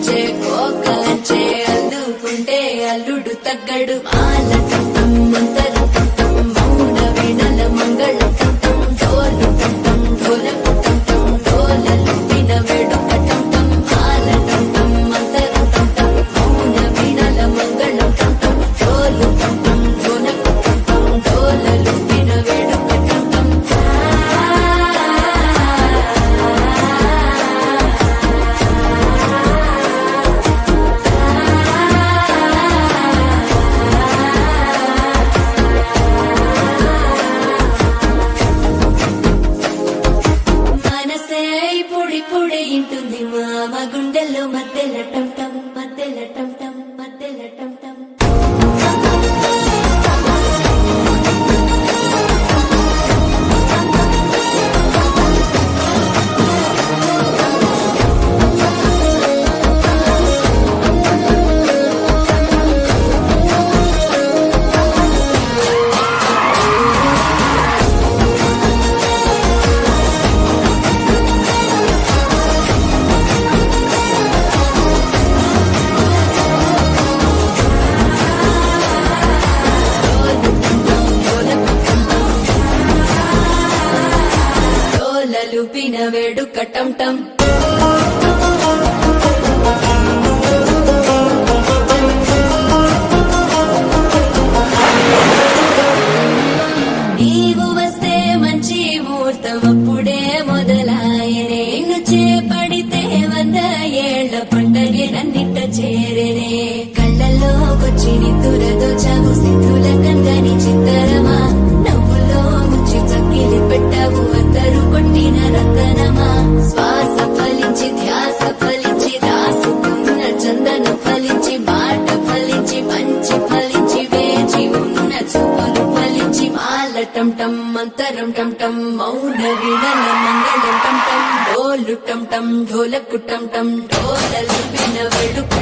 అంచే కోక అంచే అల్లుకుంటే అల్లుడు తగ్గడు మాల టంటం మంతర టంటం మౌన వీణల మంగళ టంటం డోలు టంటం ఢోలకు టంటం డోలలు విన వేడుక టంటం మాల టంటం మంతర టంటం మౌన వీణల మంగళ టంటం డోలు టంటం ఢోలకు టంటం డోలలు విన వేడుక టంటం మనసే పొడి పొడి ఇంటుంది మామ గుండెల్లో మధ్యల టంటం మధ్యల టంటం మధ్యల టంటం లుపిన వేడుక టంటం నీవు వస్తే మంచి ముహూర్తం అప్పుడే మొదలాయనే నిన్ను చేపడితే 100 ఏళ్ల పండగే నన్నిట్ట చేరేనే కళ్ళల్లోకొచ్చి నిద్దురదోచావు సిద్ధుల కందని చిత్తరమా నవ్వులో ముంచి చక్కిలి పెట్టావు అద్దరు కొట్టిన రతనమా శ్వాస ఫలించి ధ్యాస ఫలించి రాసుకున్న చందన ఫలించి మాట ఫలించి మంచి ఫలించి వేచి ఉన్న చూపులు ఫలించి మాల టంటం మంతరం టంటం మౌన వీణల మంగళం టంటం డోలు టంటం ఢోలకు టంటం డోలలు విన వేడుక